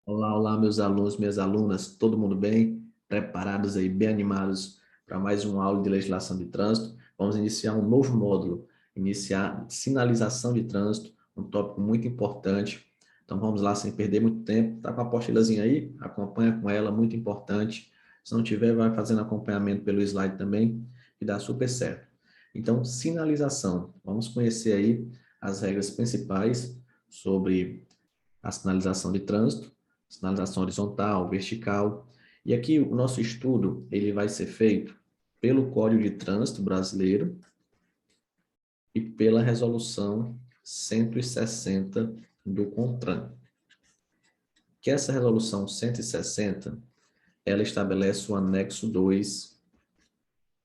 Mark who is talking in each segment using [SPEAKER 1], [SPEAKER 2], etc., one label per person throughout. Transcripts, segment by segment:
[SPEAKER 1] Olá, olá, meus alunos, minhas alunas, todo mundo bem? Preparados aí, bem animados para mais uma aula de legislação de trânsito? Vamos iniciar um novo módulo, iniciar sinalização de trânsito, um tópico muito importante. Então vamos lá, sem perder muito tempo. Tá com a apostilazinha aí? Acompanha com ela, muito importante. Se não tiver, vai fazendo acompanhamento pelo slide também, que dá super certo. Então, sinalização. Vamos conhecer aí as regras principais sobre a sinalização de trânsito, sinalização horizontal, vertical. E aqui o nosso estudo ele vai ser feito pelo Código de Trânsito Brasileiro e pela Resolução 160 do CONTRAN. Que essa Resolução 160, ela estabelece o anexo 2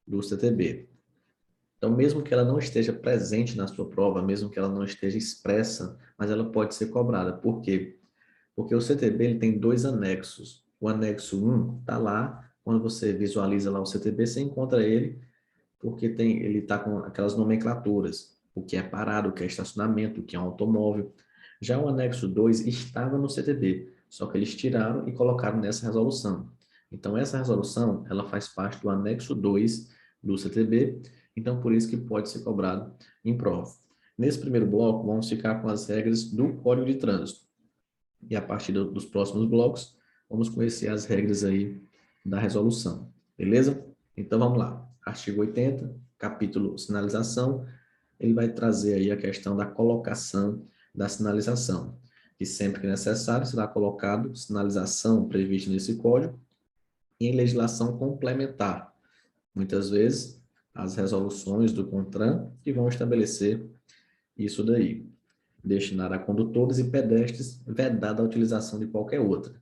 [SPEAKER 1] do CTB. Então, mesmo que ela não esteja presente na sua prova, mesmo que ela não esteja expressa, mas ela pode ser cobrada. Por quê? Porque o CTB ele tem dois anexos. O anexo 1 está lá, quando você visualiza lá o CTB, você encontra ele, porque ele está com aquelas nomenclaturas, o que é parado, o que é estacionamento, o que é um automóvel. Já o anexo 2 estava no CTB, só que eles tiraram e colocaram nessa resolução. Então, essa resolução, ela faz parte do anexo 2 do CTB, então por isso que pode ser cobrado em prova. Nesse primeiro bloco, vamos ficar com as regras do Código de Trânsito. E a partir dos próximos blocos, vamos conhecer as regras aí da resolução. Beleza? Então vamos lá. Artigo 80, capítulo sinalização, ele vai trazer aí a questão da colocação da sinalização, que sempre que necessário será colocado sinalização prevista nesse código em legislação complementar. Muitas vezes, as resoluções do CONTRAN que vão estabelecer isso daí. Destinar a condutores e pedestres, vedada a utilização de qualquer outra.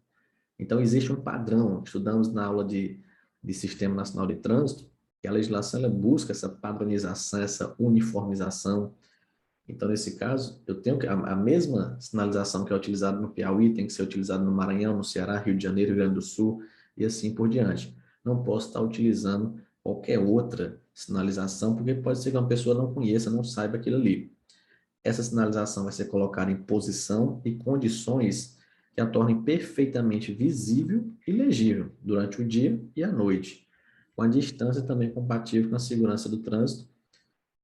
[SPEAKER 1] Então, existe um padrão, estudamos na aula de Sistema Nacional de Trânsito, que a legislação ela busca essa padronização, essa uniformização. Então, nesse caso, eu tenho que a mesma sinalização que é utilizada no Piauí tem que ser utilizada no Maranhão, no Ceará, Rio de Janeiro, Rio Grande do Sul e assim por diante. Não posso estar utilizando qualquer outra sinalização, porque pode ser que uma pessoa não conheça, não saiba aquilo ali. Essa sinalização vai ser colocada em posição e condições que a tornem perfeitamente visível e legível durante o dia e a noite, com a distância também compatível com a segurança do trânsito.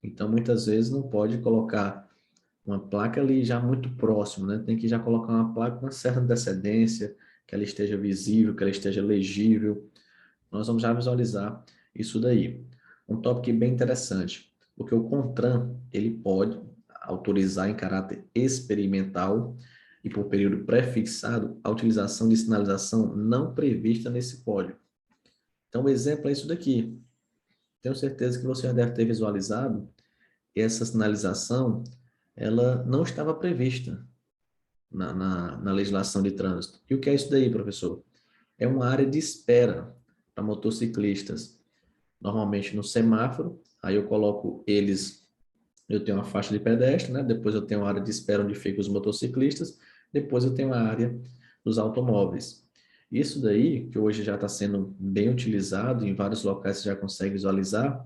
[SPEAKER 1] Então, muitas vezes não pode colocar uma placa ali já muito próximo, né? Tem que já colocar uma placa com uma certa antecedência, que ela esteja visível, que ela esteja legível. Nós vamos já visualizar isso daí. Um tópico bem interessante, porque o CONTRAN, ele pode autorizar em caráter experimental e por período pré-fixado a utilização de sinalização não prevista nesse código. Então, o exemplo é isso daqui. Tenho certeza que você já deve ter visualizado que essa sinalização, ela não estava prevista na legislação de trânsito. E o que é isso daí, professor? É uma área de espera para motociclistas. Normalmente no semáforo, aí eu coloco eles, eu tenho uma faixa de pedestre, né? Depois eu tenho a área de espera onde ficam os motociclistas, depois eu tenho a área dos automóveis. Isso daí, que hoje já está sendo bem utilizado, em vários locais você já consegue visualizar,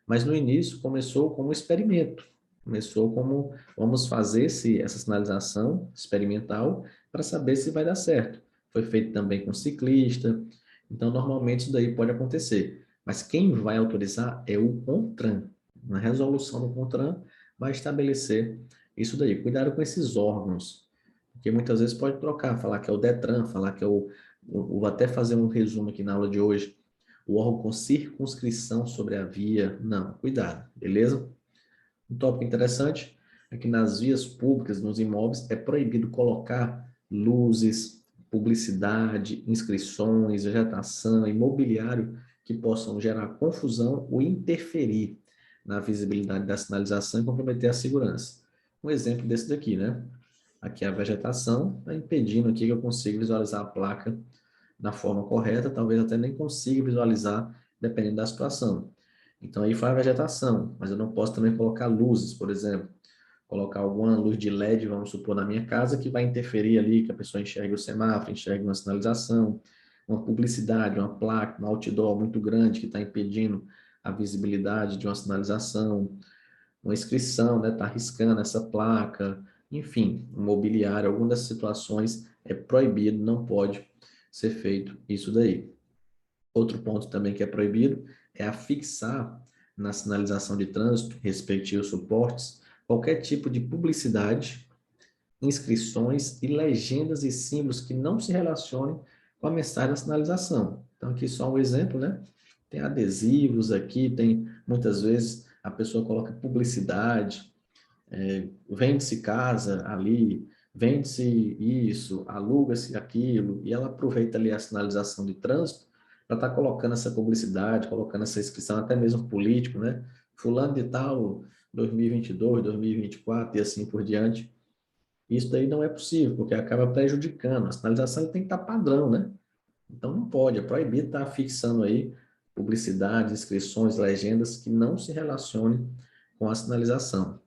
[SPEAKER 1] mas no início começou como um experimento. Começou como, vamos fazer essa sinalização experimental para saber se vai dar certo. Foi feito também com ciclista, então normalmente isso daí pode acontecer. Mas quem vai autorizar é o CONTRAN. Na resolução do CONTRAN vai estabelecer isso daí. Cuidado com esses órgãos, porque muitas vezes pode trocar, falar que é o DETRAN, falar que é vou até fazer um resumo aqui na aula de hoje, o órgão com circunscrição sobre a via. Não, cuidado, beleza? Um tópico interessante é que nas vias públicas, nos imóveis, é proibido colocar luzes, publicidade, inscrições, vegetação, imobiliário que possam gerar confusão ou interferir na visibilidade da sinalização e comprometer a segurança. Um exemplo desse daqui, né? Aqui a vegetação está impedindo aqui que eu consiga visualizar a placa da forma correta, talvez até nem consiga visualizar, dependendo da situação. Então, aí foi a vegetação, mas eu não posso também colocar luzes, por exemplo, colocar alguma luz de LED, vamos supor, na minha casa, que vai interferir ali, que a pessoa enxergue o semáforo, enxergue uma sinalização, uma publicidade, uma placa, um outdoor muito grande que está impedindo a visibilidade de uma sinalização, uma inscrição, né, está riscando essa placa, enfim, imobiliário, alguma dessas situações é proibido, não pode ser feito isso daí. Outro ponto também que é proibido é afixar na sinalização de trânsito, respectivos suportes, qualquer tipo de publicidade, inscrições e legendas e símbolos que não se relacionem com a mensagem da sinalização. Então, aqui só um exemplo, né? Tem adesivos aqui, tem muitas vezes a pessoa coloca publicidade, vende-se casa ali, vende-se isso, aluga-se aquilo, e ela aproveita ali a sinalização de trânsito para estar colocando essa publicidade, colocando essa inscrição, até mesmo político, né? Fulano de tal, 2022, 2024 e assim por diante. Isso daí não é possível, porque acaba prejudicando. A sinalização tem que estar padrão, né? Então não pode, é proibido estar fixando aí publicidade, inscrições, legendas que não se relacionem com a sinalização.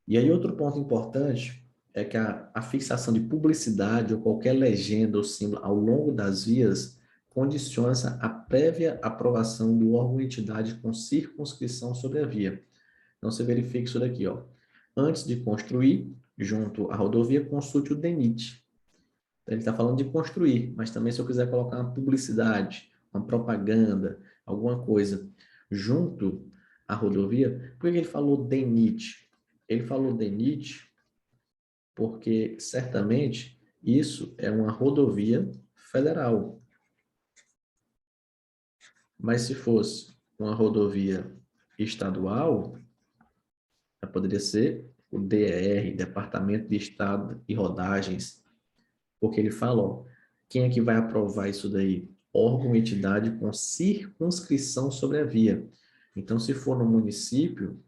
[SPEAKER 1] E aí outro ponto importante é que a fixação de publicidade ou qualquer legenda ou símbolo ao longo das vias condiciona a prévia aprovação do órgão ou entidade com circunscrição sobre a via. Então você verifica isso daqui, ó. Antes de construir, junto à rodovia, consulte o DENIT. Então, ele está falando de construir, mas também se eu quiser colocar uma publicidade, uma propaganda, alguma coisa junto à rodovia, por que ele falou DENIT? Ele falou DENIT porque certamente isso é uma rodovia federal. Mas se fosse uma rodovia estadual, poderia ser o DER, Departamento de Estado e Rodagens, porque ele fala, ó, quem é que vai aprovar isso daí? Órgão ou entidade com circunscrição sobre a via. Então, se for no município,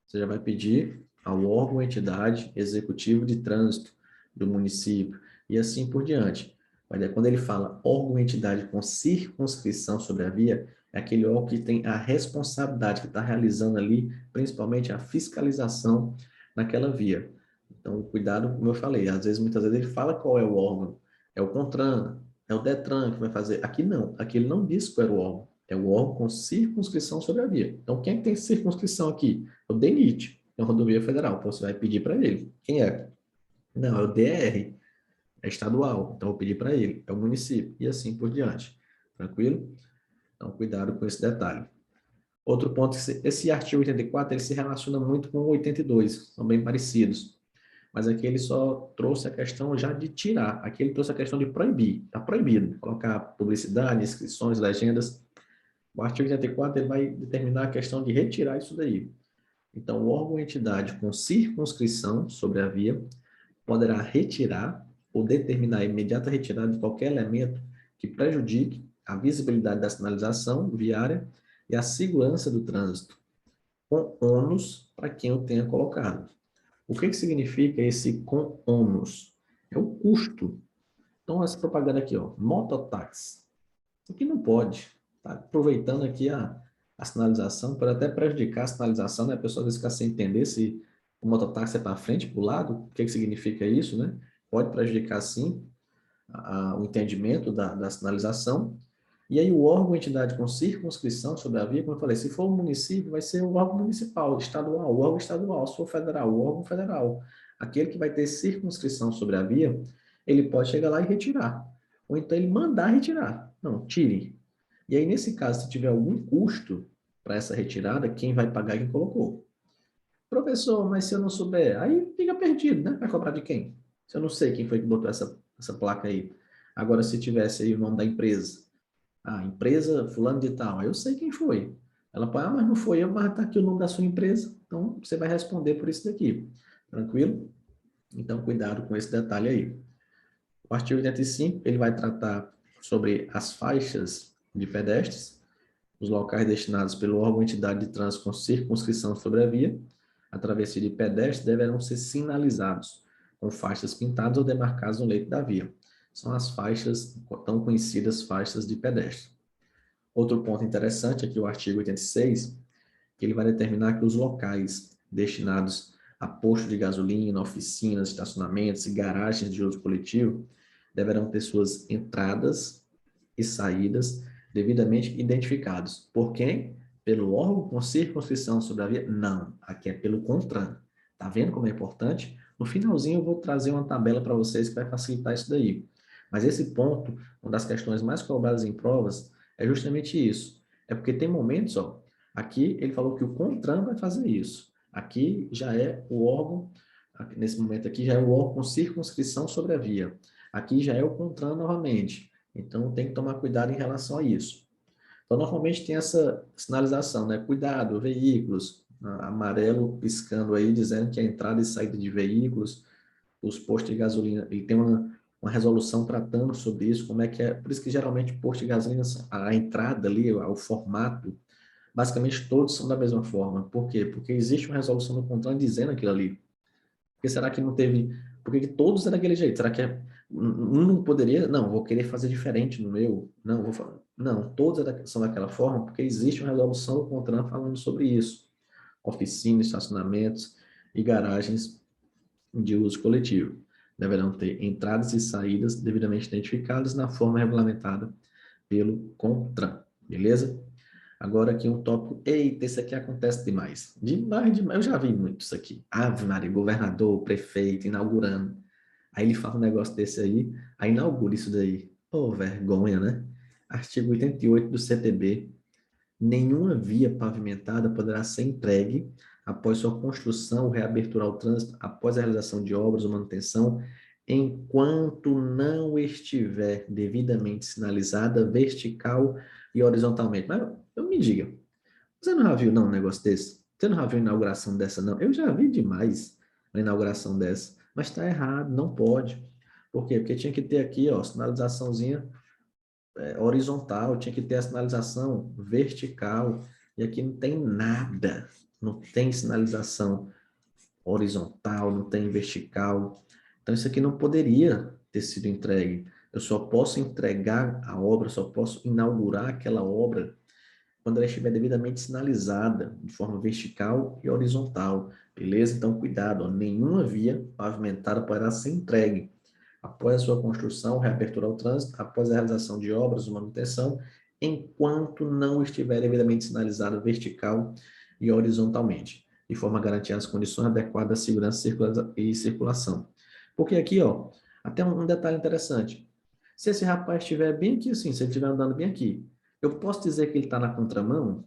[SPEAKER 1] você já vai pedir ao órgão ou entidade executivo de trânsito do município e assim por diante. Mas quando ele fala órgão ou entidade com circunscrição sobre a via, é aquele órgão que tem a responsabilidade, que está realizando ali, principalmente a fiscalização naquela via. Então, cuidado, como eu falei, às vezes, muitas vezes ele fala qual é o órgão, é o CONTRAN, é o DETRAN que vai fazer. Aqui não, aqui ele não diz qual era o órgão, é o órgão com circunscrição sobre a via. Então, quem é que tem circunscrição aqui? É o DENIT, é a rodovia federal, então você vai pedir para ele. Quem é? Não, é o DR, é estadual, então eu vou pedir para ele, é o município, e assim por diante. Tranquilo? Então, cuidado com esse detalhe. Outro ponto, esse artigo 84, ele se relaciona muito com o 82, são bem parecidos. Mas aqui ele só trouxe a questão já de tirar. Aqui ele trouxe a questão de proibir. Está proibido colocar publicidade, inscrições, legendas. O artigo 84 ele vai determinar a questão de retirar isso daí. Então, o órgão ou entidade com circunscrição sobre a via poderá retirar ou determinar a imediata retirada de qualquer elemento que prejudique a visibilidade da sinalização viária e a segurança do trânsito, com ônus para quem o tenha colocado. O que significa esse com ônus? É o custo. Então, essa propaganda aqui, ó, mototáxi. Isso aqui não pode. Está aproveitando aqui a sinalização, pode até prejudicar a sinalização, né? A pessoa às vezes fica sem entender se o mototáxi é para frente, para o lado, o que significa isso, né? Pode prejudicar, sim, o entendimento da sinalização. E aí o órgão, entidade com circunscrição sobre a via, como eu falei, se for o município, vai ser o órgão municipal, estadual, o órgão estadual, se for federal, o órgão federal. Aquele que vai ter circunscrição sobre a via, ele pode chegar lá e retirar. Ou então ele mandar retirar. Não, tire. E aí, nesse caso, se tiver algum custo para essa retirada, quem vai pagar é quem colocou. Professor, mas se eu não souber, aí fica perdido, né? Vai cobrar de quem? Se eu não sei quem foi que botou essa placa aí. Agora, se tivesse aí o nome da empresa, empresa fulano de tal, aí eu sei quem foi. Ela fala, mas não foi eu, mas está aqui o nome da sua empresa, então você vai responder por isso daqui. Tranquilo? Então, cuidado com esse detalhe aí. O artigo 85, ele vai tratar sobre as faixas de pedestres, os locais destinados pelo órgão ou entidade de trânsito com circunscrição sobre a via. A travessia de pedestres deverão ser sinalizados com faixas pintadas ou demarcadas no leito da via. São as faixas, tão conhecidas faixas de pedestre. Outro ponto interessante aqui, o artigo 86, que ele vai determinar que os locais destinados a postos de gasolina, oficinas, estacionamentos e garagens de uso coletivo deverão ter suas entradas e saídas devidamente identificados. Por quem? Pelo órgão com circunscrição sobre a via? Não, aqui é pelo CONTRAN. Tá vendo como é importante? No finalzinho eu vou trazer uma tabela para vocês que vai facilitar isso daí. Mas esse ponto, uma das questões mais cobradas em provas, é justamente isso. É porque tem momentos, ó, aqui ele falou que o CONTRAN vai fazer isso. Aqui já é o órgão, nesse momento aqui já é o órgão com circunscrição sobre a via. Aqui já é o CONTRAN novamente. Então tem que tomar cuidado em relação a isso. Então, normalmente tem essa sinalização, né? Cuidado, veículos, amarelo piscando aí, dizendo que a entrada e saída de veículos, os postos de gasolina, ele tem uma resolução tratando sobre isso, como é que é. Por isso que geralmente posto de gasolina, a entrada ali, o formato, basicamente todos são da mesma forma. Por quê? Porque existe uma resolução do CONTRAN dizendo aquilo ali. Porque será que não teve. Por que todos é daquele jeito? Será que um não poderia? Não, vou querer fazer diferente no meu. Não, vou falar. Não, todos são daquela forma porque existe uma resolução do CONTRAN falando sobre isso. Oficinas, estacionamentos e garagens de uso coletivo deverão ter entradas e saídas devidamente identificadas na forma regulamentada pelo CONTRAN. Beleza? Agora aqui um tópico. Eita, isso aqui acontece demais. Demais, demais. Eu já vi muito isso aqui. Ave Maria, governador, prefeito, inaugurando. Aí ele fala um negócio desse aí inaugura isso daí. Ô, vergonha, né? Artigo 88 do CTB. Nenhuma via pavimentada poderá ser entregue após sua construção ou reabertura ao trânsito, após a realização de obras ou manutenção, enquanto não estiver devidamente sinalizada vertical e horizontalmente. Mas eu me diga, você não já viu não um negócio desse? Você não já viu inauguração dessa não? Eu já vi demais a inauguração dessa, mas está errado, não pode. Por quê? Porque tinha que ter aqui, ó, sinalizaçãozinha horizontal, tinha que ter a sinalização vertical, e aqui não tem nada, não tem sinalização horizontal, não tem vertical. Então, isso aqui não poderia ter sido entregue. Eu só posso entregar a obra, só posso inaugurar aquela obra quando ela estiver devidamente sinalizada, de forma vertical e horizontal, beleza? Então, cuidado, ó, nenhuma via pavimentada poderá ser entregue após a sua construção, reabertura ao trânsito, após a realização de obras ou manutenção, enquanto não estiver devidamente sinalizada vertical e horizontalmente, de forma a garantir as condições adequadas à segurança e circulação. Porque aqui, ó, até um detalhe interessante. Se esse rapaz estiver bem aqui assim, se ele estiver andando bem aqui, eu posso dizer que ele está na contramão?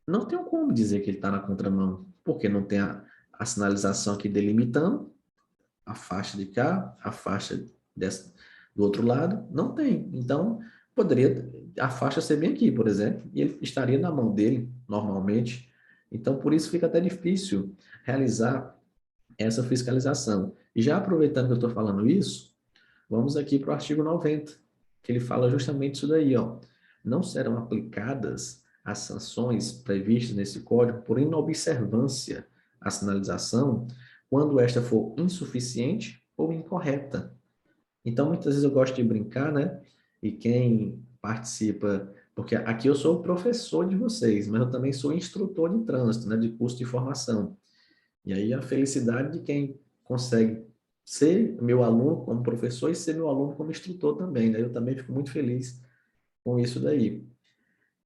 [SPEAKER 1] Não tenho como dizer que ele está na contramão, porque não tem a sinalização aqui delimitando a faixa de cá, a faixa do outro lado, não tem. Então, poderia a faixa ser bem aqui, por exemplo, e ele estaria na mão dele, normalmente. Então, por isso fica até difícil realizar essa fiscalização. E já aproveitando que eu estou falando isso, vamos aqui para o artigo 90, que ele fala justamente isso daí, ó. Não serão aplicadas as sanções previstas nesse código por inobservância à sinalização quando esta for insuficiente ou incorreta. Então, muitas vezes eu gosto de brincar, né? E quem participa, porque aqui eu sou o professor de vocês, mas eu também sou instrutor de trânsito, né? De curso de formação. E aí a felicidade de quem consegue ser meu aluno como professor e ser meu aluno como instrutor também, né? Eu também fico muito feliz com isso daí.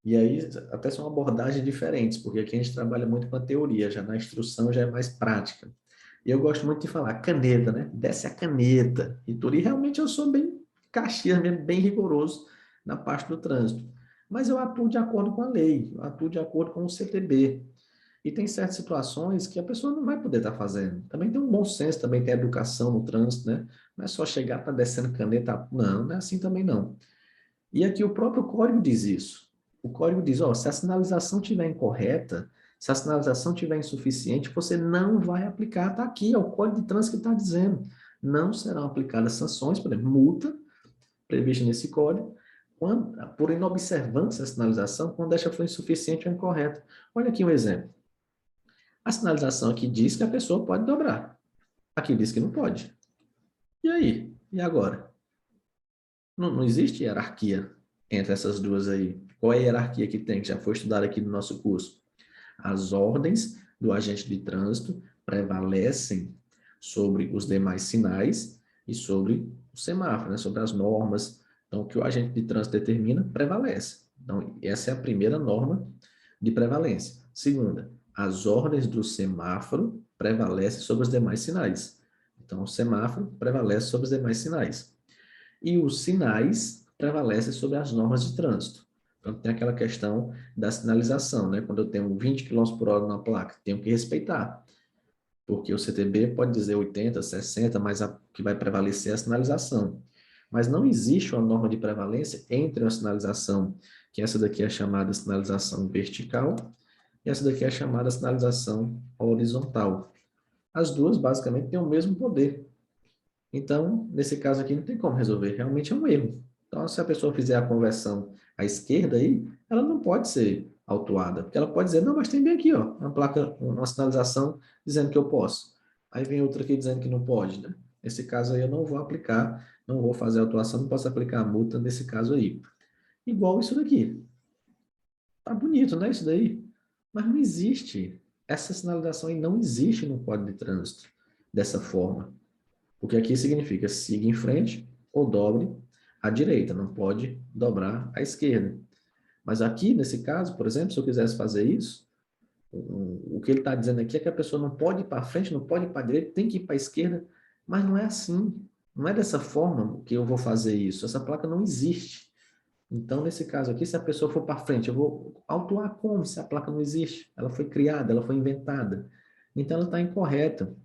[SPEAKER 1] E aí até são abordagens diferentes, porque aqui a gente trabalha muito com a teoria, já na instrução já é mais prática. E eu gosto muito de falar caneta, né? Desce a caneta. E tudo. E realmente eu sou bem caxias mesmo, bem rigoroso na parte do trânsito. Mas eu atuo de acordo com a lei, eu atuo de acordo com o CTB. E tem certas situações que a pessoa não vai poder estar fazendo. Também tem um bom senso, também tem educação no trânsito, né? Não é só chegar para descendo caneta. Não, não é assim também não. E aqui o próprio código diz isso. O código diz, ó, se a sinalização estiver incorreta, se a sinalização estiver insuficiente, você não vai aplicar. Está aqui, é o código de trânsito que está dizendo. Não serão aplicadas sanções, por exemplo, multa prevista nesse código, por inobservância da sinalização, quando esta for insuficiente ou incorreta. Olha aqui um exemplo. A sinalização aqui diz que a pessoa pode dobrar. Aqui diz que não pode. E aí? E agora? Não existe hierarquia entre essas duas aí. Qual é a hierarquia que tem, que já foi estudada aqui no nosso curso? As ordens do agente de trânsito prevalecem sobre os demais sinais e sobre o semáforo, né? Sobre as normas. Então, o que o agente de trânsito determina, prevalece. Então, essa é a primeira norma de prevalência. Segunda, as ordens do semáforo prevalece sobre os demais sinais. Então, o semáforo prevalece sobre os demais sinais. E os sinais prevalecem sobre as normas de trânsito. Então, tem aquela questão da sinalização, né? Quando eu tenho 20 km por hora na placa, tenho que respeitar. Porque o CTB pode dizer 80, 60, mas o que vai prevalecer é a sinalização. Mas não existe uma norma de prevalência entre a sinalização, que essa daqui é chamada sinalização vertical, e essa daqui é chamada sinalização horizontal. As duas, basicamente, têm o mesmo poder. Então, nesse caso aqui, não tem como resolver. Realmente é um erro. Então, se a pessoa fizer a conversão à esquerda aí, ela não pode ser autuada. Porque ela pode dizer, não, mas tem bem aqui, ó, uma placa, uma sinalização dizendo que eu posso. Aí vem outra aqui dizendo que não pode, né? Nesse caso aí, eu não vou aplicar, não vou fazer a autuação, não posso aplicar a multa nesse caso aí. Igual isso daqui. Tá bonito, né, isso daí? Mas não existe. Essa sinalização aí não existe no Código de Trânsito dessa forma. Porque aqui significa siga em frente ou dobre à direita, não pode dobrar à esquerda. Mas aqui, nesse caso, por exemplo, se eu quisesse fazer isso, o que ele está dizendo aqui é que a pessoa não pode ir para frente, não pode ir para a direita, tem que ir para a esquerda, mas não é assim. Não é dessa forma que eu vou fazer isso. Essa placa não existe. Então, nesse caso aqui, se a pessoa for para frente, eu vou autuar como se a placa não existe? Ela foi criada, ela foi inventada. Então, ela está incorreta.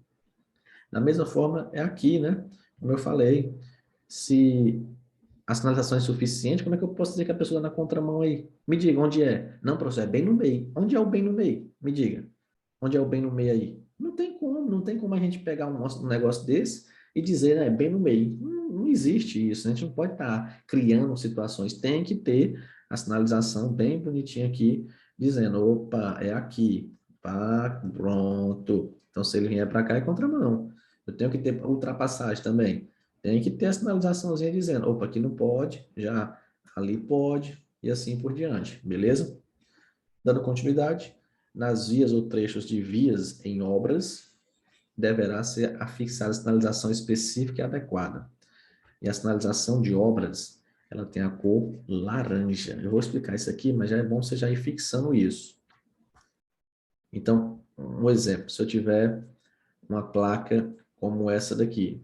[SPEAKER 1] Da mesma forma, é aqui, né? Como eu falei, se a sinalização é suficiente, como é que eu posso dizer que a pessoa está na contramão aí? Me diga, onde é? Não, professor, é bem no meio. Onde é o bem no meio? Me diga. Onde é o bem no meio aí? Não tem como a gente pegar um negócio desse e dizer, né, bem no meio. Não existe isso, né? A gente não pode estar criando situações. Tem que ter a sinalização bem bonitinha aqui, dizendo, opa, é aqui. Pá, pronto. Então, se ele vier para cá, é contramão. Eu tenho que ter ultrapassagem também. Tem que ter a sinalizaçãozinha dizendo, opa, aqui não pode, já ali pode, e assim por diante, beleza? Dando continuidade, nas vias ou trechos de vias em obras, deverá ser afixada a sinalização específica e adequada. E a sinalização de obras, ela tem a cor laranja. Eu vou explicar isso aqui, mas já é bom você já ir fixando isso. Então, um exemplo, se eu tiver uma placa como essa daqui,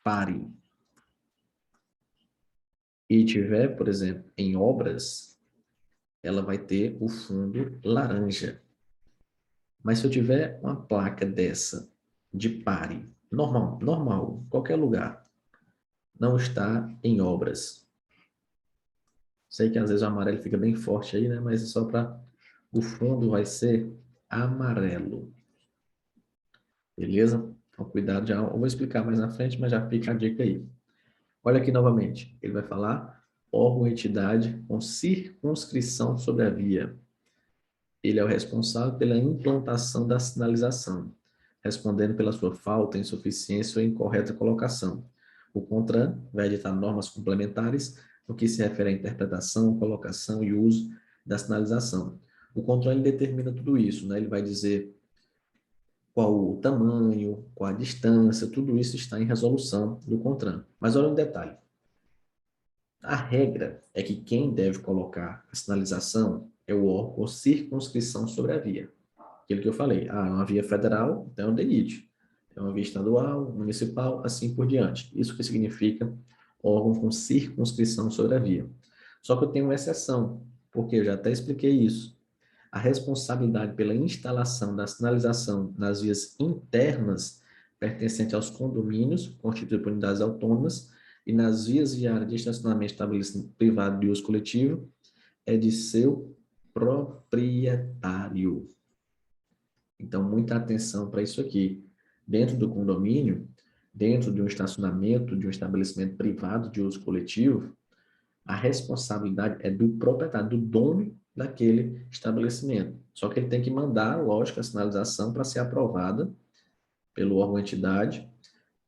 [SPEAKER 1] pare, e tiver, por exemplo, em obras, ela vai ter o fundo laranja. Mas se eu tiver uma placa dessa, de pare, normal, qualquer lugar, não está em obras. Sei que às vezes o amarelo fica bem forte aí, né? Mas é só para... O fundo vai ser amarelo. Beleza? Então, cuidado já. Eu vou explicar mais na frente, mas já fica a dica aí. Olha aqui novamente. Ele vai falar órgão ou entidade com circunscrição sobre a via. Ele é o responsável pela implantação da sinalização, respondendo pela sua falta, insuficiência ou incorreta colocação. O CONTRAN vai editar normas complementares no que se refere à interpretação, colocação e uso da sinalização. O CONTRAN ele determina tudo isso, né? Ele vai dizer qual o tamanho, qual a distância, tudo isso está em resolução do CONTRAN. Mas olha um detalhe. A regra é que quem deve colocar a sinalização é o órgão ou circunscrição sobre a via. Aquilo que eu falei, é uma via federal, então é um DENIT. É uma via estadual, municipal, assim por diante. Isso que significa órgão com circunscrição sobre a via. Só que eu tenho uma exceção, porque eu já até expliquei isso. A responsabilidade pela instalação da sinalização nas vias internas pertencente aos condomínios, constituídos por unidades autônomas, e nas vias viárias de estacionamento estabelecido privado de uso coletivo, é de seu proprietário. Então, muita atenção para isso aqui. Dentro do condomínio, dentro de um estacionamento, de um estabelecimento privado de uso coletivo, a responsabilidade é do proprietário, do dono daquele estabelecimento. Só que ele tem que mandar, lógico, a sinalização para ser aprovada pelo órgão entidade,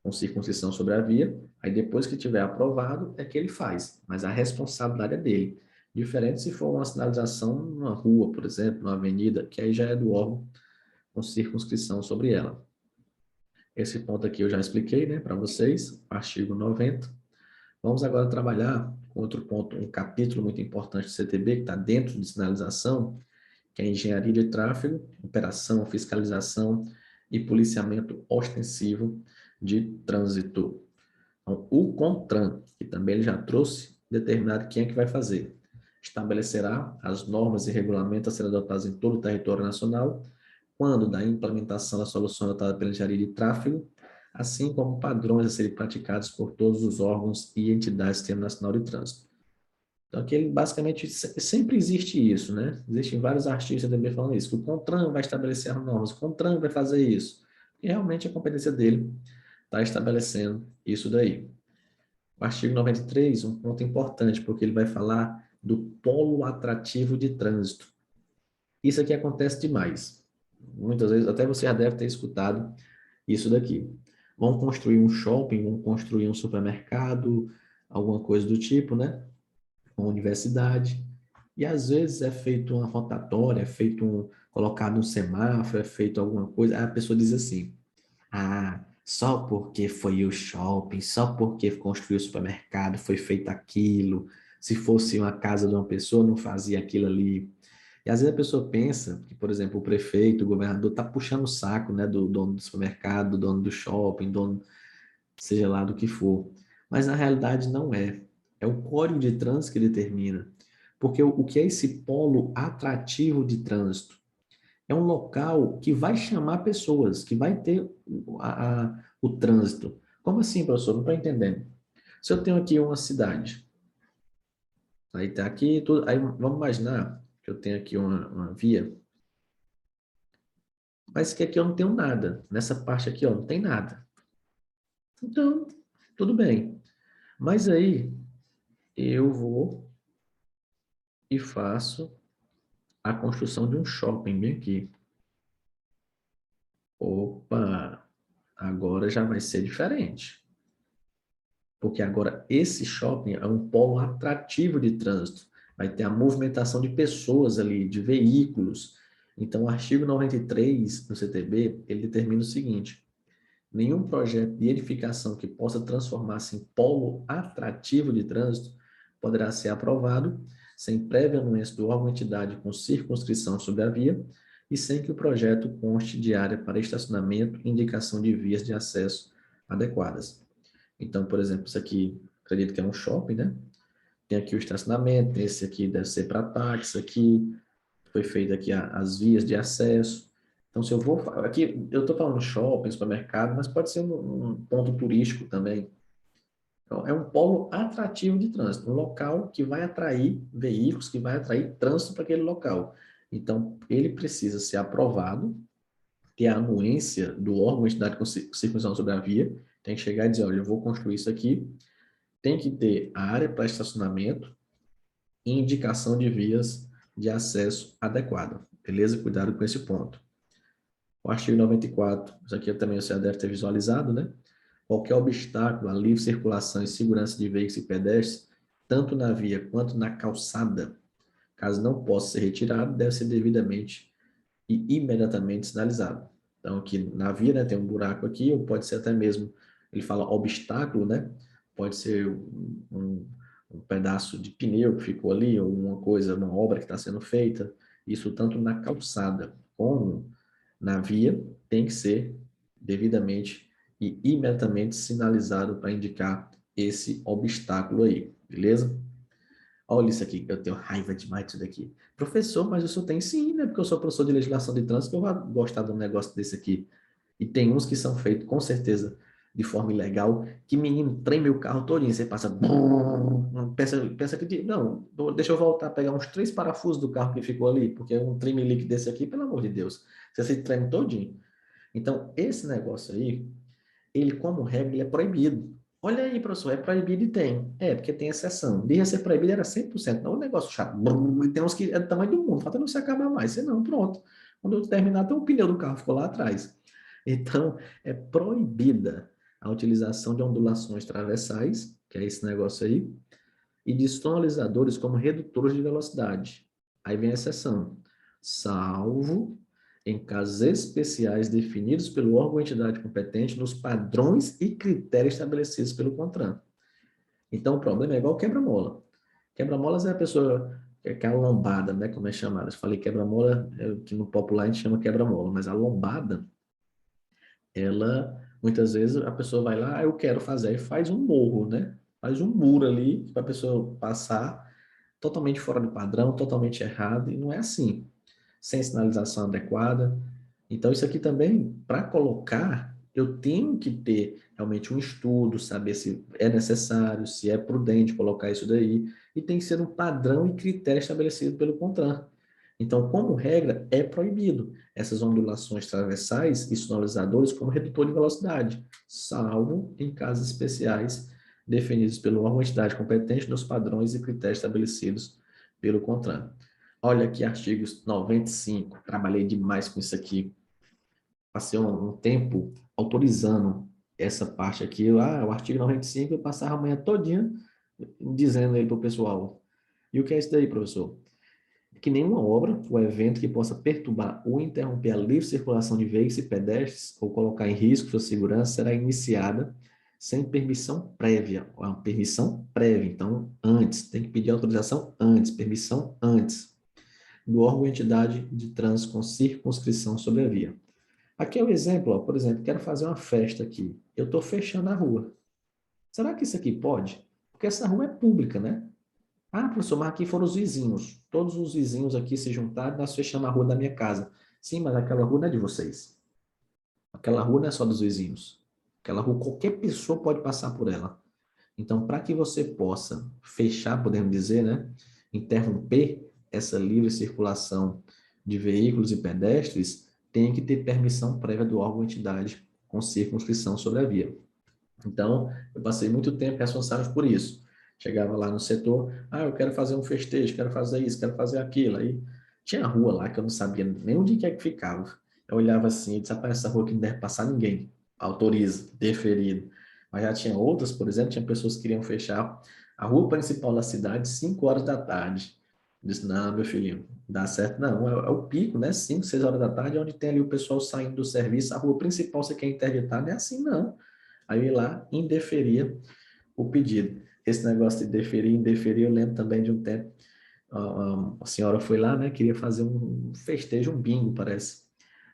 [SPEAKER 1] com circunscrição sobre a via. Aí, depois que tiver aprovado, é que ele faz. Mas a responsabilidade é dele. Diferente se for uma sinalização numa rua, por exemplo, numa avenida, que aí já é do órgão com circunscrição sobre ela. Esse ponto aqui eu já expliquei, né, para vocês, artigo 90. Vamos agora trabalhar com outro ponto, um capítulo muito importante do CTB, que está dentro de sinalização, que é engenharia de tráfego, operação, fiscalização e policiamento ostensivo de trânsito. Então, o CONTRAN, que também ele já trouxe, determinado quem é que vai fazer. Estabelecerá as normas e regulamentos a serem adotados em todo o território nacional, quando da implementação da solução adotada pela engenharia de tráfego, assim como padrões a serem praticados por todos os órgãos e entidades do Sistema Nacional de Trânsito. Então, aqui ele basicamente sempre existe isso, né? Existem vários artigos também falando isso, que o CONTRAN vai estabelecer as normas, o CONTRAN vai fazer isso. E realmente a competência dele está estabelecendo isso daí. O artigo 93, um ponto importante, porque ele vai falar do polo atrativo de trânsito. Isso aqui acontece demais. Muitas vezes, até você já deve ter escutado isso daqui. Vão construir um shopping, vão construir um supermercado, alguma coisa do tipo, né? Uma universidade. E às vezes é feito uma rotatória, colocado um semáforo, é feito alguma coisa. Aí a pessoa diz assim: ah, só porque foi o shopping, só porque construiu o supermercado, foi feito aquilo. Se fosse uma casa de uma pessoa, não fazia aquilo ali. E às vezes a pessoa pensa que, por exemplo, o prefeito, o governador, está puxando o saco, né, do dono do supermercado, do dono do shopping, dono, seja lá do que for. Mas na realidade não é. É o Código de Trânsito que determina. Porque o que é esse polo atrativo de trânsito? É um local que vai chamar pessoas, que vai ter o trânsito. Como assim, professor? Não estou entendendo. Se eu tenho aqui uma cidade, aí está aqui, tudo, aí vamos imaginar que eu tenho aqui uma via, mas que aqui eu não tenho nada. Nessa parte aqui, ó, não tem nada. Então, tudo bem. Mas aí, eu vou e faço a construção de um shopping bem aqui. Opa, agora já vai ser diferente. Porque agora esse shopping é um polo atrativo de trânsito. Vai ter a movimentação de pessoas ali, de veículos. Então, o artigo 93 do CTB, ele determina o seguinte: nenhum projeto de edificação que possa transformar-se em polo atrativo de trânsito poderá ser aprovado sem prévia anuência do órgão ou entidade com circunscrição sobre a via e sem que o projeto conste de área para estacionamento e indicação de vias de acesso adequadas. Então, por exemplo, isso aqui, acredito que é um shopping, né? Tem aqui o estacionamento, esse aqui deve ser para táxi, aqui foi feito aqui as vias de acesso. Então, se eu vou, aqui eu estou falando shopping, supermercado, mas pode ser um ponto turístico também. Então, é um polo atrativo de trânsito, um local que vai atrair veículos, que vai atrair trânsito para aquele local. Então, ele precisa ser aprovado, ter a anuência do órgão ou entidade com circunstância sobre a via, tem que chegar e dizer, olha, eu vou construir isso aqui, tem que ter a área para estacionamento e indicação de vias de acesso adequada. Beleza? Cuidado com esse ponto. O artigo 94, isso aqui também você já deve ter visualizado, né? Qualquer obstáculo à livre circulação e segurança de veículos e pedestres, tanto na via quanto na calçada, caso não possa ser retirado, deve ser devidamente e imediatamente sinalizado. Então, aqui na via, né, tem um buraco aqui, ou pode ser até mesmo, ele fala obstáculo, né? Pode ser um pedaço de pneu que ficou ali, ou uma coisa, uma obra que está sendo feita. Isso tanto na calçada como na via tem que ser devidamente e imediatamente sinalizado para indicar esse obstáculo aí, beleza? Olha isso aqui, eu tenho raiva demais disso daqui. Professor, mas o senhor tem sim, né? Porque eu sou professor de legislação de trânsito, eu vou gostar de um negócio desse aqui. E tem uns que são feitos, com certeza, de forma ilegal, que menino treme o carro todinho, você passa... Pensa que... Não, deixa eu voltar, pegar uns 3 parafusos do carro que ficou ali, porque um treme líquido desse aqui, pelo amor de Deus, você se treme todinho. Então, esse negócio aí, ele, como regra, ele é proibido. Olha aí, professor, é proibido e tem. É, porque tem exceção. Devia ser proibido, era 100%. Não é um negócio chato. E tem uns que é do tamanho do mundo, falta não se acabar mais. Você não, pronto. Quando eu terminar, tem um pneu do carro, ficou lá atrás. Então, é proibida a utilização de ondulações travessais, que é esse negócio aí, e de sinalizadores como redutores de velocidade. Aí vem a exceção. Salvo em casos especiais definidos pelo órgão ou entidade competente nos padrões e critérios estabelecidos pelo CONTRAN. Então, o problema é igual quebra-mola. Quebra-molas é a pessoa que é a lombada, né, como é chamada. Eu falei quebra-mola, que no popular a gente chama quebra-mola, mas a lombada, ela, muitas vezes a pessoa vai lá, eu quero fazer, e faz um morro, né? Faz um muro ali para a pessoa passar totalmente fora do padrão, totalmente errado, e não é assim, sem sinalização adequada. Então, isso aqui também, para colocar, eu tenho que ter realmente um estudo, saber se é necessário, se é prudente colocar isso daí, e tem que ser um padrão e critério estabelecido pelo CONTRAN. Então, como regra, é proibido essas ondulações transversais e sinalizadores como redutor de velocidade, salvo em casos especiais definidos pelo órgão ou entidade competente nos padrões e critérios estabelecidos pelo CONTRAN. Olha aqui artigos 95, trabalhei demais com isso aqui, passei um tempo autorizando essa parte aqui, o artigo 95, eu passava a manhã todinha dizendo aí para o pessoal. E o que é isso daí, professor? Que nenhuma obra ou evento que possa perturbar ou interromper a livre circulação de veículos e pedestres ou colocar em risco sua segurança será iniciada sem permissão prévia. Uma permissão prévia, então, antes, tem que pedir autorização antes, permissão antes, do órgão ou entidade de trânsito com circunscrição sobre a via. Aqui é o exemplo, ó, por exemplo, quero fazer uma festa aqui, eu estou fechando a rua. Será que isso aqui pode? Porque essa rua é pública, né? Ah, professor, mas aqui foram os vizinhos. Todos os vizinhos aqui se juntaram, nós fechamos a rua da minha casa. Sim, mas aquela rua não é de vocês. Aquela rua não é só dos vizinhos. Aquela rua, qualquer pessoa pode passar por ela. Então, para que você possa fechar, podemos dizer, né? Interromper essa livre circulação de veículos e pedestres, tem que ter permissão prévia do órgão ou entidade com circunscrição sobre a via. Então, eu passei muito tempo responsável por isso. Chegava lá no setor, eu quero fazer um festejo, quero fazer isso, quero fazer aquilo. Aí tinha rua lá que eu não sabia nem onde que é que ficava. Eu olhava assim e disse, rapaz, essa rua aqui não deve passar ninguém. Autoriza, deferido. Mas já tinha outras, por exemplo, tinha pessoas que queriam fechar a rua principal da cidade 5 horas da tarde. Eu disse, não, meu filhinho, dá certo não. É o pico, né? 5, 6 horas da tarde, onde tem ali o pessoal saindo do serviço. A rua principal você quer interditar, não é assim não. Aí eu ia lá, indeferia o pedido. Esse negócio de deferir, indeferir, eu lembro também de um tempo, a senhora foi lá, né, queria fazer um festejo, um bingo, parece.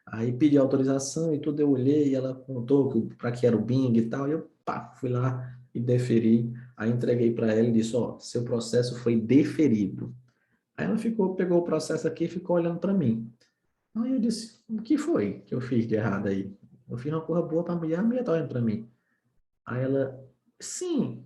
[SPEAKER 1] Aí pedi autorização e tudo, eu olhei e ela contou para que era o bingo e tal, e eu, pá, fui lá e deferi, aí entreguei para ela e disse, ó, seu processo foi deferido. Aí ela ficou, pegou o processo aqui e ficou olhando para mim. Aí eu disse, o que foi que eu fiz de errado aí? Eu fiz uma coisa boa para a mulher tá olhando para mim. Aí ela, sim,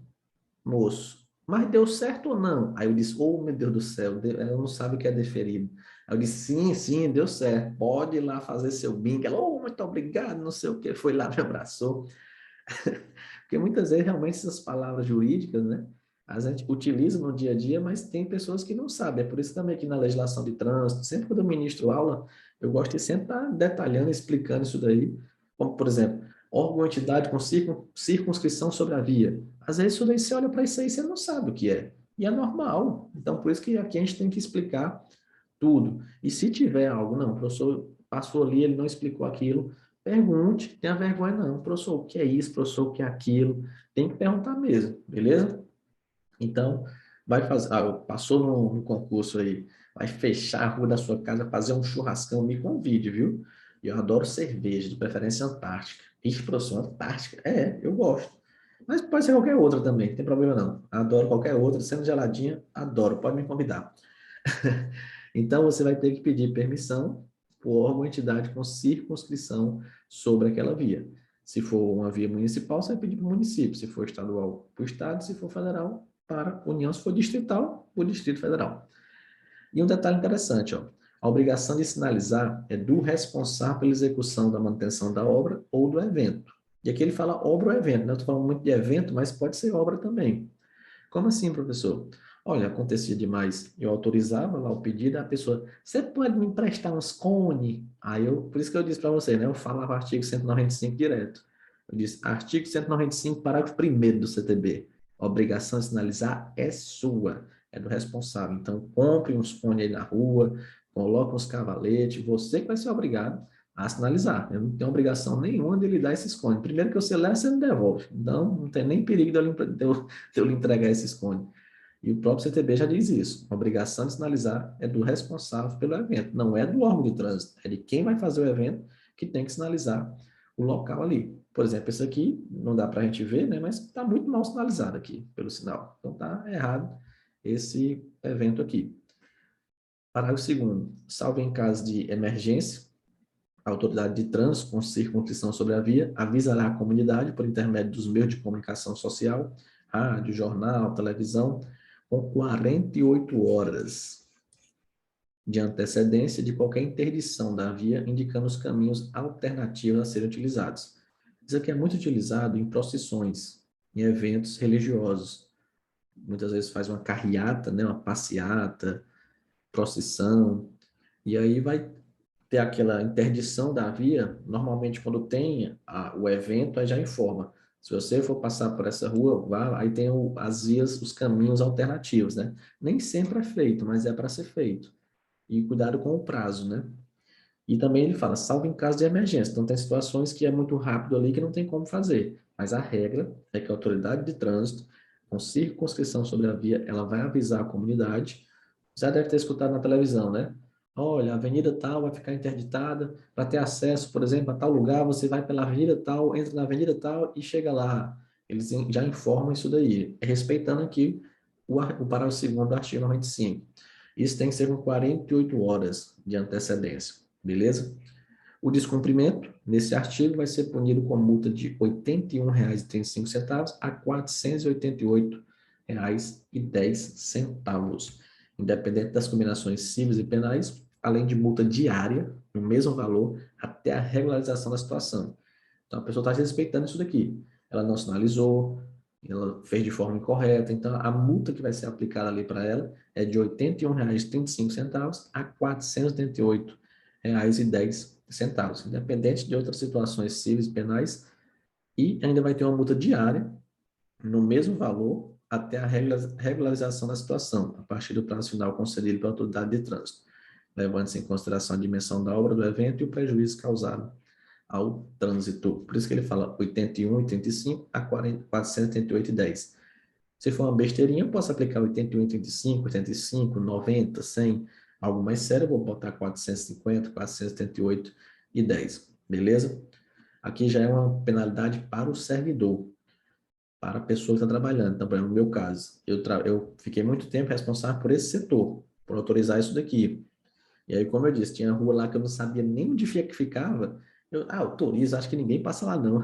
[SPEAKER 1] moço, mas deu certo ou não? Aí eu disse, oh, meu Deus do céu, ela não sabe o que é deferido. Aí eu disse, sim, sim, deu certo, pode ir lá fazer seu bingo. Ela, oh, muito obrigado, não sei o que, foi lá, me abraçou. Porque muitas vezes, realmente, essas palavras jurídicas, né, a gente utiliza no dia a dia, mas tem pessoas que não sabem. É por isso também que na legislação de trânsito, sempre quando eu ministro aula, eu gosto de sempre estar detalhando, explicando isso daí. Como, por exemplo, órgão ou entidade com circunscrição sobre a via. Às vezes, daí você olha para isso aí e você não sabe o que é. E é normal. Então, por isso que aqui a gente tem que explicar tudo. E se tiver algo, não, o professor passou ali, ele não explicou aquilo, pergunte, tenha vergonha não. Professor, o que é isso? Professor, o que é aquilo? Tem que perguntar mesmo, beleza? Então, vai fazer, passou no concurso aí, vai fechar a rua da sua casa, fazer um churrascão, me convide, viu? Eu adoro cerveja, de preferência Antártica. Ixi, professor, Antártica? É, eu gosto. Mas pode ser qualquer outra também, não tem problema não. Adoro qualquer outra, sendo geladinha, adoro, pode me convidar. Então, você vai ter que pedir permissão para o órgão ou entidade com circunscrição sobre aquela via. Se for uma via municipal, você vai pedir para o município. Se for estadual, para o estado. Se for federal, para a União. Se for distrital, para o Distrito Federal. E um detalhe interessante, ó, a obrigação de sinalizar é do responsável pela execução da manutenção da obra ou do evento. E aqui ele fala obra ou evento, né? Eu estou falando muito de evento, mas pode ser obra também. Como assim, professor? Olha, acontecia demais. Eu autorizava lá o pedido, a pessoa, você pode me emprestar uns cones? Aí eu, por isso que eu disse para você, né? Eu falava artigo 195 direto. Eu disse, artigo 195, parágrafo 1º do CTB. A obrigação de sinalizar é sua, é do responsável. Então, compre uns cones aí na rua, coloque uns cavaletes, você que vai ser obrigado a sinalizar. Eu não tenho obrigação nenhuma de lhe dar esses cones. Primeiro que você leva, você não devolve. Então, não tem nem perigo de eu lhe entregar esses cones. E o próprio CTB já diz isso. A obrigação de sinalizar é do responsável pelo evento, não é do órgão de trânsito, é de quem vai fazer o evento que tem que sinalizar o local ali. Por exemplo, esse aqui, não dá para a gente ver, né, mas está muito mal sinalizado aqui pelo sinal. Então está errado esse evento aqui. Parágrafo 2º. Salvo em caso de emergência, a autoridade de trânsito, com circunscrição sobre a via, avisará a comunidade por intermédio dos meios de comunicação social, rádio, jornal, televisão, com 48 horas de antecedência de qualquer interdição da via, indicando os caminhos alternativos a serem utilizados. Isso aqui é muito utilizado em procissões, em eventos religiosos. Muitas vezes faz uma carreata, né, uma passeata, procissão, e aí vai ter aquela interdição da via. Normalmente quando tem o evento, aí já informa. Se você for passar por essa rua, vá, aí tem as vias, os caminhos alternativos, né? Nem sempre é feito, mas é para ser feito. E cuidado com o prazo, né? E também ele fala, salvo em caso de emergência. Então, tem situações que é muito rápido ali que não tem como fazer. Mas a regra é que a autoridade de trânsito, com circunscrição sobre a via, ela vai avisar a comunidade. Já deve ter escutado na televisão, né? Olha, a avenida tal vai ficar interditada. Para ter acesso, por exemplo, a tal lugar, você vai pela avenida tal, entra na avenida tal e chega lá. Eles já informam isso daí, respeitando aqui o parágrafo 2º do artigo 95. Isso tem que ser com 48 horas de antecedência. Beleza? O descumprimento, nesse artigo, vai ser punido com multa de R$ 81,35 a R$ 488,10, independente das combinações cíveis e penais, além de multa diária, no mesmo valor, até a regularização da situação. Então, a pessoa está respeitando isso daqui. Ela não sinalizou, ela fez de forma incorreta, então a multa que vai ser aplicada ali para ela é de R$ 81,35 a R$ 488,10, independente de outras situações cíveis e penais, e ainda vai ter uma multa diária, no mesmo valor, até a regularização da situação, a partir do prazo final concedido pela autoridade de trânsito, levando-se em consideração a dimensão da obra do evento e o prejuízo causado ao trânsito. Por isso que ele fala 81, 85 a 488,10. Se for uma besteirinha, eu posso aplicar 81, 85, 85, 90, 100. Algo mais sério, eu vou botar 450, 478,10. Beleza? Aqui já é uma penalidade para o servidor, para a pessoa que está trabalhando. Então, por exemplo, no meu caso, eu fiquei muito tempo responsável por esse setor, por autorizar isso daqui. E aí, como eu disse, tinha rua lá que eu não sabia nem onde que ficava. Autorizo, acho que ninguém passa lá não.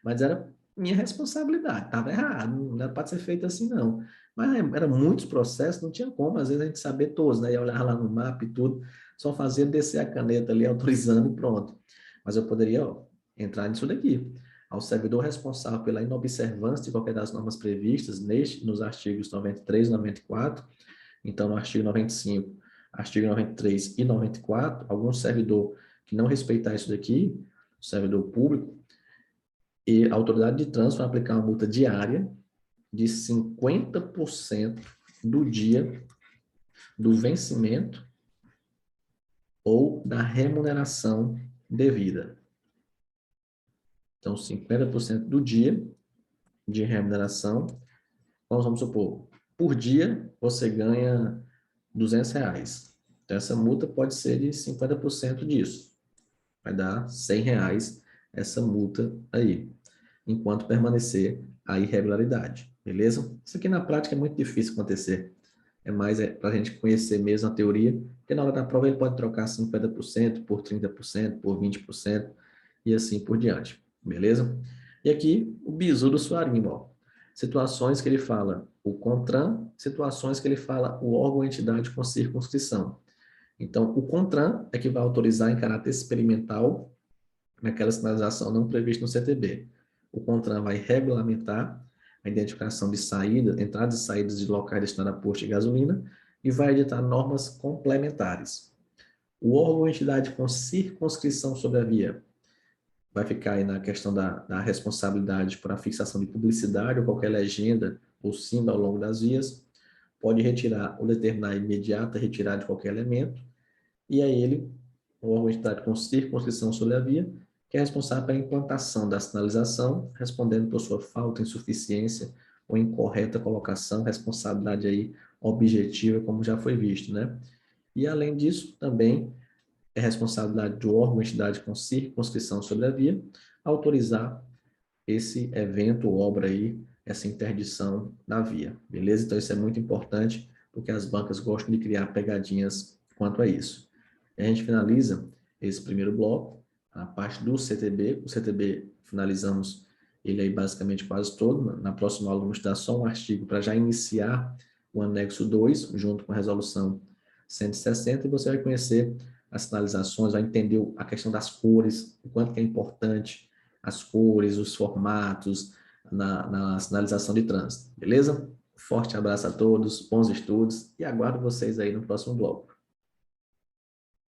[SPEAKER 1] Mas era minha responsabilidade, estava errado, não era para ser feito assim não. Mas era muitos processos, não tinha como, às vezes a gente saber todos, né? Ia olhar lá no mapa e tudo, só fazia descer a caneta ali, autorizando e pronto. Mas eu poderia, ó, entrar nisso daqui. Ao servidor responsável pela inobservância de qualquer das normas previstas nos artigos 93 e 94, então no artigo 95, artigo 93 e 94, algum servidor que não respeitar isso daqui, servidor público, e a autoridade de trânsito vai aplicar uma multa diária de 50% do dia do vencimento ou da remuneração devida. Então, 50% do dia de remuneração. Vamos supor, por dia você ganha R$ 200. Então, essa multa pode ser de 50% disso. Vai dar R$ 100 essa multa aí, enquanto permanecer a irregularidade, beleza? Isso aqui na prática é muito difícil acontecer. É mais para a gente conhecer mesmo a teoria, porque na hora da prova ele pode trocar 50% por 30%, por 20% e assim por diante, beleza? E aqui o bizu do Suarimbo, ó. Situações que ele fala o CONTRAN, situações que ele fala o órgão ou entidade com circunscrição. Então, o CONTRAN é que vai autorizar em caráter experimental naquela sinalização não prevista no CTB. O CONTRAN vai regulamentar a identificação de saída, entradas e saídas de locais destinados a posto de gasolina e vai editar normas complementares. O órgão ou entidade com circunscrição sobre a via vai ficar aí na questão da responsabilidade por a fixação de publicidade ou qualquer legenda ou símbolo ao longo das vias, pode retirar ou determinar a imediata retirada de qualquer elemento, e aí ele, o órgão ou entidade com circunscrição sobre a via, que é responsável pela implantação da sinalização, respondendo por sua falta, insuficiência ou incorreta colocação, responsabilidade aí objetiva, como já foi visto, né? E, além disso, também é responsabilidade do órgão ou entidade com circunscrição sobre a via autorizar esse evento ou obra aí, essa interdição na via, beleza? Então, isso é muito importante, porque as bancas gostam de criar pegadinhas quanto a isso. E a gente finaliza esse primeiro bloco, a parte do CTB. O CTB, finalizamos ele aí basicamente quase todo. Na próxima aula, vamos dar só um artigo para já iniciar o anexo 2, junto com a resolução 160, e você vai conhecer as sinalizações, vai entender a questão das cores, o quanto que é importante as cores, os formatos na sinalização de trânsito, beleza? Forte abraço a todos, bons estudos e aguardo vocês aí no próximo bloco.